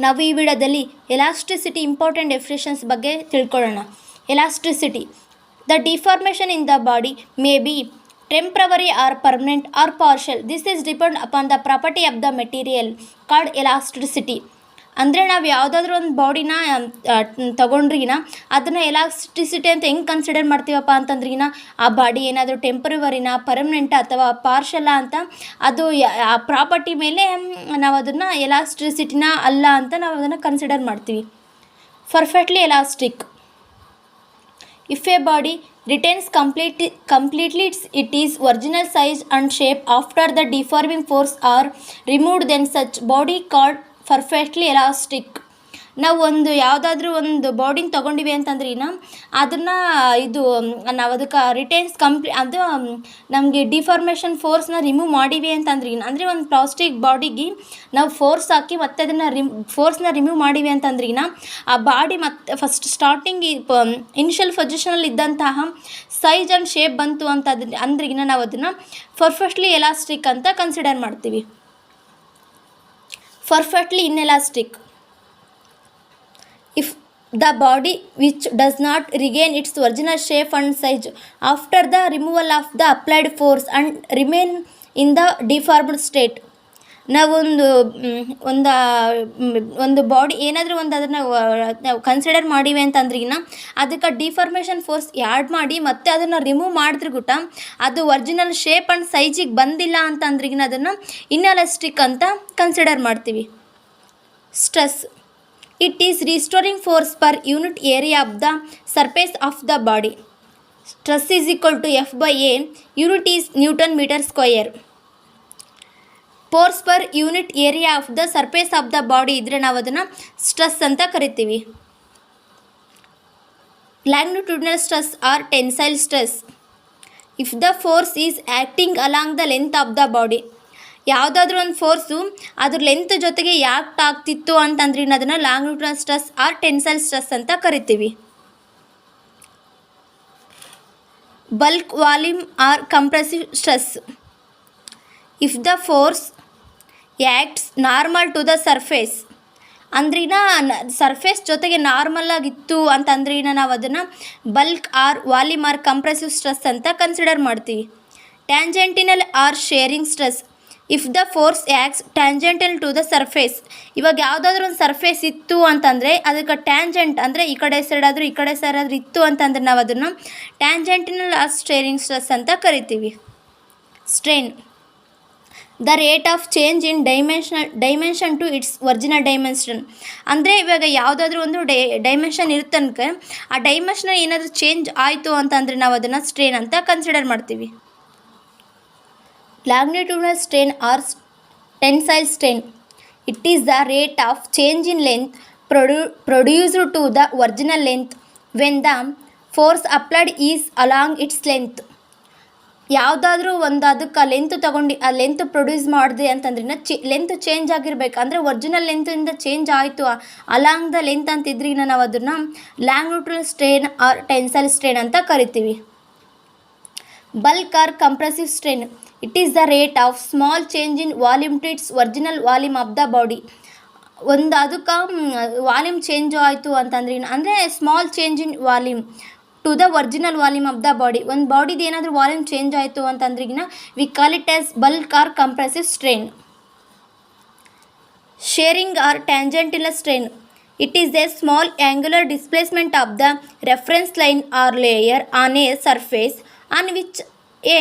ನಾವು ಈ ವಿಡಿಯೋದಲ್ಲಿ ಎಲಾಸ್ಟಿಸಿಟಿ ಇಂಪಾರ್ಟೆಂಟ್ ಡೆಫಿನೇಷನ್ಸ್ ಬಗ್ಗೆ ತಿಳ್ಕೊಳ್ಳೋಣ. Elasticity, the deformation in the body may be temporary or permanent or partial. This is depend upon the property of the material called elasticity. ಅಂದರೆ ನಾವು ಯಾವುದಾದ್ರೂ ಒಂದು ಬಾಡಿನ ತೊಗೊಂಡ್ರಿಗಿನ ಅದನ್ನು ಎಲಾಸ್ಟಿಸಿಟಿ ಅಂತ ಹೆಂಗೆ ಕನ್ಸಿಡರ್ ಮಾಡ್ತೀವಪ್ಪ ಅಂತಂದ್ರಿಗಿನ ಆ ಬಾಡಿ ಏನಾದರೂ ಟೆಂಪ್ರವರಿನ, ಪರ್ಮನೆಂಟ ಅಥವಾ ಪಾರ್ಷಲ್ಲ ಅಂತ ಅದು ಆ ಪ್ರಾಪರ್ಟಿ ಮೇಲೆ ನಾವು ಅದನ್ನು ಎಲಾಸ್ಟಿಸಿಟಿನ ಅಲ್ಲ ಅಂತ ನಾವು ಅದನ್ನು ಕನ್ಸಿಡರ್ ಮಾಡ್ತೀವಿ. Perfectly elastic, if a body retains completely it is original size and shape after the deforming force are removed, then such body called perfectly elastic. ನಾವು ಒಂದು ಯಾವುದಾದ್ರೂ ಒಂದು ಬಾಡಿನ ತೊಗೊಂಡಿವಿ ಅಂತಂದ್ರೆ ಅದನ್ನು ನಾವು ಅದಕ್ಕೆ ರಿಟೈನ್ಸ್ ಅದು ನಮಗೆ ಡಿಫಾರ್ಮೇಷನ್ ಫೋರ್ಸ್ನ ರಿಮೂವ್ ಮಾಡಿವಿ ಅಂತಂದ್ರೆ ಅಂದರೆ ಒಂದು ಪ್ಲಾಸ್ಟಿಕ್ ಬಾಡಿಗೆ ನಾವು ಫೋರ್ಸ್ ಹಾಕಿ ಮತ್ತೆ ಅದನ್ನು ಫೋರ್ಸ್ನ ರಿಮೂವ್ ಮಾಡಿವಿ ಅಂತಂದ್ರೆ ಆ ಬಾಡಿ ಮತ್ತೆ ಫಸ್ಟ್ ಸ್ಟಾರ್ಟಿಂಗ್ ಇನಿಷಿಯಲ್ ಪೊಸಿಷನಲ್ಲಿ ಇದ್ದಂತಹ ಸೈಜ್ ಆ್ಯಂಡ್ ಶೇಪ್ ಬಂತು ಅಂತ ಅಂದ್ರಿಗಿನ ನಾವು ಅದನ್ನು ಪರ್ಫೆಕ್ಟ್ಲಿ ಎಲಾಸ್ಟಿಕ್ ಅಂತ ಕನ್ಸಿಡರ್ ಮಾಡ್ತೀವಿ. Perfectly inelastic, if the body which does not regain its original shape and size after the removal of the applied force and remain in the deformed state. ನಾವೊಂದು ಒಂದು body ಏನಾದರೂ ಒಂದು ಅದನ್ನು ನಾವು consider ಮಾಡಿವಿ ಅಂತಂದ್ರಿಗಿನ ಅದಕ್ಕೆ ಡಿಫಾರ್ಮೇಷನ್ ಫೋರ್ಸ್ ಆ್ಯಡ್ ಮಾಡಿ ಮತ್ತೆ ಅದನ್ನು ರಿಮೂವ್ ಮಾಡಿದ್ರೆ ಗುಟ ಅದು ಒರಿಜಿನಲ್ ಶೇಪ್ ಆ್ಯಂಡ್ ಸೈಜಿಗೆ ಬಂದಿಲ್ಲ ಅಂತಂದ್ರಿಗಿನ ಅದನ್ನು ಇನ್ಎಲಾಸ್ಟಿಕ್ ಅಂತ ಕನ್ಸಿಡರ್ ಮಾಡ್ತೀವಿ. Stress, it is restoring force per unit area of the surface of the body. Stress is equal to F by A, unit is Newton meter square. Force per unit area of the surface of the body ಇದ್ರೆ ನಾವು ಅದನ್ನು stress ಅಂತ ಕರಿತೀವಿ. Longitudinal stress or tensile stress, if the force is acting along the length of the body. ಯಾವುದಾದ್ರೂ ಒಂದು force ಅದ್ರ length ಜೊತೆಗೆ ಯಾಕೆ ಆಗ್ತಿತ್ತು ಅಂತಂದ್ರೆ ಅದನ್ನು longitudinal stress or tensile stress ಅಂತ ಕರಿತೀವಿ. Bulk volume or compressive stress, if the force acts normal to the surface ಅಂದ್ರಿನ ಸರ್ಫೇಸ್ ಜೊತೆಗೆ ನಾರ್ಮಲ್ ಆಗಿತ್ತು ಅಂತಂದ್ರಿನ ನಾವು ಅದನ್ನು bulk or volume or compressive stress ಅಂತ ಕನ್ಸಿಡರ್ ಮಾಡ್ತೀವಿ. Tangential or shearing stress, if the force acts tangential to the surface. ಇವಾಗ ಯಾವುದಾದ್ರೂ ಒಂದು ಸರ್ಫೇಸ್ ಇತ್ತು ಅಂತಂದರೆ ಅದಕ್ಕೆ ಟ್ಯಾಂಜೆಂಟ್ ಅಂದರೆ ಈ ಕಡೆ ಸೈಡ್ ಆದರೂ ಈ ಕಡೆ ಸೈಡ್ ಆದರೂ ಇತ್ತು ಅಂತಂದರೆ ನಾವು ಅದನ್ನು ಟ್ಯಾಂಜೆಂಟಿನಲ್ ಆರ್ ಶೇರಿಂಗ್ ಸ್ಟ್ರೆಸ್ ಅಂತ ಕರಿತೀವಿ. Strain, the rate of change in dimension to its original dimension. ಅಂದರೆ ಇವಾಗ ಯಾವುದಾದ್ರೂ ಒಂದು ಡೈಮೆನ್ಷನ್ ಇರುತ್ತನಕ ಆ ಡೈಮೆನ್ಷನ್ ಏನಾದರೂ ಚೇಂಜ್ ಆಯಿತು ಅಂತಂದರೆ ನಾವು ಅದನ್ನು ಸ್ಟ್ರೈನ್ ಅಂತ ಕನ್ಸಿಡರ್ ಮಾಡ್ತೀವಿ. Longitudinal strain or tensile strain, it is the rate of change in length produced to the original length when the force applied is along its length. ಯಾವುದಾದ್ರೂ ಒಂದು ಅದಕ್ಕೆ ಲೆಂತ್ ತೊಗೊಂಡು ಆ ಲೆಂತ್ ಪ್ರೊಡ್ಯೂಸ್ ಮಾಡಿದೆ ಅಂತಂದ್ರೆ length change ಆಗಿರ್ಬೇಕು ಅಂದರೆ original ಲೆಂತಿಂದ ಚೇಂಜ್ ಆಯಿತು ಅಲಾಂಗ್ ದ ಲೆಂತ್ ಅಂತಿದ್ರಿನ ನಾವು ಅದನ್ನು longitudinal strain or tensile strain ಅಂತ ಕರಿತೀವಿ. Bulk or compressive strain, it is the rate of small change in volume to its original volume of the body. ಒಂದು ಅದಕ್ಕೆ ವಾಲ್ಯೂಮ್ ಚೇಂಜ್ ಆಯಿತು ಅಂತಂದ್ರೆ ಅಂದರೆ small change in volume to the original volume of the body. ಒಂದು ಬಾಡಿದು ಏನಾದರೂ volume change ಆಯಿತು ಅಂತಂದ್ರಿಗಿನ we call it as bulk or compressive strain. Shearing or tangential strain, it is a small angular displacement of the reference line or layer on a surface on which a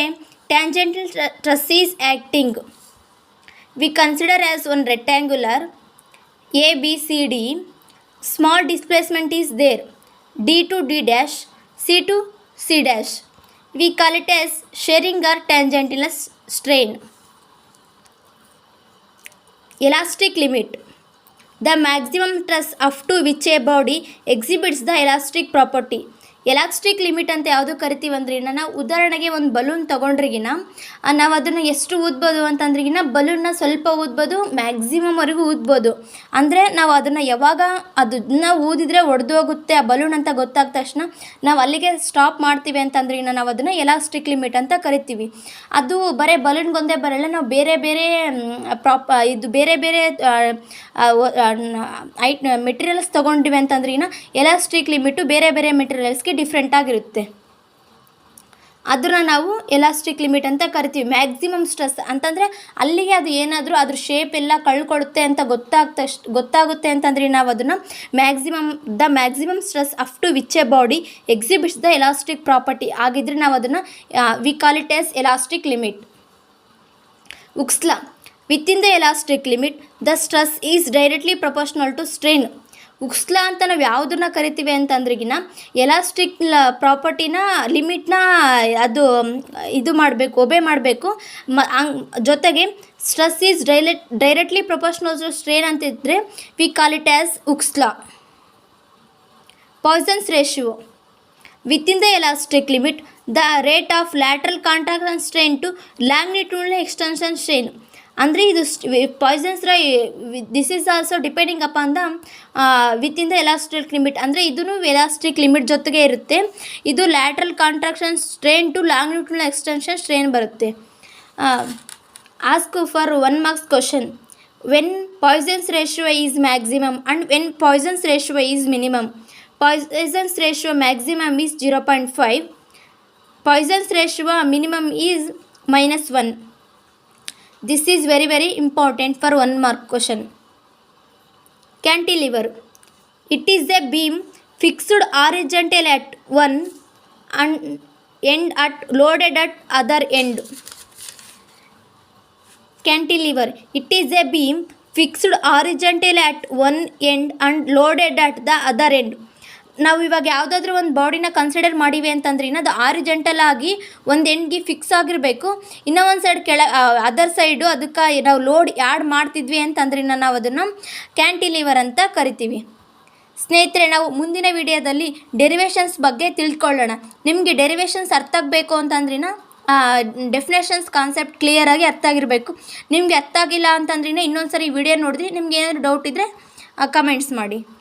tangential stress is acting. We consider as one rectangular ABCD. Small displacement is there, D to D dash, C to C dash. We call it as sharing or tangential strain. Elastic limit, the maximum stress up to which a body exhibits the elastic property. Elastic limit ಅಂತ ಯಾವುದು ಕರಿತೀವಿ ಅಂದ್ರಿಗಿನ ನಾವು ಉದಾಹರಣೆಗೆ ಒಂದು balloon ತೊಗೊಂಡ್ರಿಗಿನ ನಾವು ಅದನ್ನು ಎಷ್ಟು ಊದ್ಬೋದು ಅಂತಂದ್ರಿಗಿನ ಬಲೂನ್ನ ಸ್ವಲ್ಪ ಊದ್ಬೋದು, ಮ್ಯಾಕ್ಸಿಮಮ್ವರೆಗೂ ಊದ್ಬೋದು. ಅಂದರೆ ನಾವು ಅದನ್ನು ಯಾವಾಗ ಅದನ್ನು ಊದಿದ್ರೆ ಒಡೆದೋಗುತ್ತೆ ಆ ಬಲೂನ್ ಅಂತ ಗೊತ್ತಾದ ತಕ್ಷಣ ನಾವು ಅಲ್ಲಿಗೆ ಸ್ಟಾಪ್ ಮಾಡ್ತೀವಿ ಅಂತಂದ್ರಿಗಿನ ನಾವು ಅದನ್ನು ಎಲಾಸ್ಟಿಕ್ ಲಿಮಿಟ್ ಅಂತ ಕರಿತೀವಿ. ಅದು ಬರೀ ಬಲೂನ್ಗೊಂದೇ ಬರಲ್ಲ, ನಾವು ಬೇರೆ ಬೇರೆ ಬೇರೆ ಬೇರೆ ಮೆಟೀರಿಯಲ್ಸ್ ತೊಗೊಂಡಿವಿ ಅಂತಂದ್ರಿಗಿನ ಎಲಾಸ್ಟಿಕ್ ಲಿಮಿಟು ಬೇರೆ ಬೇರೆ ಮೆಟೀರಿಯಲ್ಸ್ಗೆ ಡಿಫ್ರೆಂಟ್ ಆಗಿರುತ್ತೆ. ಅದನ್ನು ನಾವು ಎಲಾಸ್ಟಿಕ್ ಲಿಮಿಟ್ ಅಂತ ಕರಿತೀವಿ. ಮ್ಯಾಕ್ಸಿಮಮ್ ಸ್ಟ್ರೆಸ್ ಅಂತಂದರೆ ಅಲ್ಲಿಗೆ ಅದು ಏನಾದರೂ ಅದ್ರ ಶೇಪ್ ಎಲ್ಲ ಕಳ್ಕೊಡುತ್ತೆ ಅಂತ ಗೊತ್ತಾಗುತ್ತೆ ಅಂತಂದ್ರೆ ನಾವು ಅದನ್ನು maximum stress up to which a body exhibits the elastic property ಆಗಿದ್ರೆ ನಾವು ಅದನ್ನು we call it as elastic limit. Hooke's law within the elastic limit the stress is directly proportional to strain. Hooke's law ಅಂತ ನಾವು ಯಾವುದನ್ನ ಕರಿತೀವಿ ಅಂತಂದ್ರಿಗಿನ ಎಲಾಸ್ಟಿಕ್ ಪ್ರಾಪರ್ಟಿನ ಲಿಮಿಟ್ನ ಅದು ಇದು ಮಾಡಬೇಕು, ಒಬೆ ಮಾಡಬೇಕು. ಜೊತೆಗೆ stress is directly proportional to strain ಅಂತಿದ್ರೆ we call it as Hooke's law. Poisson's ratio within the elastic limit the rate of lateral contraction strain to longitudinal extension strain. ಅಂದರೆ ಇದು Poisson's this is also depending upon the within the elastic limit. ಅಂದರೆ ಇದೂ elastic limit ಜೊತೆಗೆ ಇರುತ್ತೆ. ಇದು lateral contraction strain to longitudinal extension strain ಬರುತ್ತೆ. Ask for 1 marks question. When Poisson's ratio is maximum and when Poisson's ratio is minimum. Poisson's ratio maximum is 0.5. Poisson's ratio minimum is -1. This is very very important for 1 mark question. Cantilever. It is a beam fixed horizontal at one end at loaded at other end. Cantilever. It is a beam fixed horizontal at one end and loaded at the other end. ನಾವು ಇವಾಗ ಯಾವುದಾದ್ರೂ ಒಂದು ಬಾಡಿನ consider ಮಾಡೀವಿ ಅಂತಂದ್ರೆ ಅದು horizontal ಆಗಿ ಒಂದು ಎಂಡ್ಗೆ ಫಿಕ್ಸ್ ಆಗಿರಬೇಕು. ಇನ್ನೂ ಒಂದು ಸೈಡ್ ಅದರ್ ಸೈಡು ಅದಕ್ಕೆ ನಾವು ಲೋಡ್ ಆ್ಯಡ್ ಮಾಡ್ತಿದ್ವಿ ಅಂತಂದ್ರೆ ನಾವು ಅದನ್ನು ಕ್ಯಾಂಟಿಲಿವರ್ ಅಂತ ಕರಿತೀವಿ. ಸ್ನೇಹಿತರೆ, ನಾವು ಮುಂದಿನ ವಿಡಿಯೋದಲ್ಲಿ ಡೆರಿವೇಷನ್ಸ್ ಬಗ್ಗೆ ತಿಳ್ಕೊಳ್ಳೋಣ. ನಿಮಗೆ ಡೆರಿವೇಷನ್ಸ್ ಅರ್ಥ ಆಗಬೇಕು ಅಂತಂದ್ರಿನ ಡೆಫಿನೇಷನ್ಸ್ ಕಾನ್ಸೆಪ್ಟ್ ಕ್ಲಿಯರಾಗಿ ಅರ್ಥ ಆಗಿರಬೇಕು. ನಿಮಗೆ ಅರ್ಥ ಆಗಿಲ್ಲ ಅಂತಂದ್ರಿನ ಇನ್ನೊಂದು ಸರಿ ವಿಡಿಯೋ ನೋಡಿದ್ರಿ ನಿಮ್ಗೆ ಏನಾದರೂ ಡೌಟ್ ಇದ್ದರೆ ಕಮೆಂಟ್ಸ್ ಮಾಡಿ.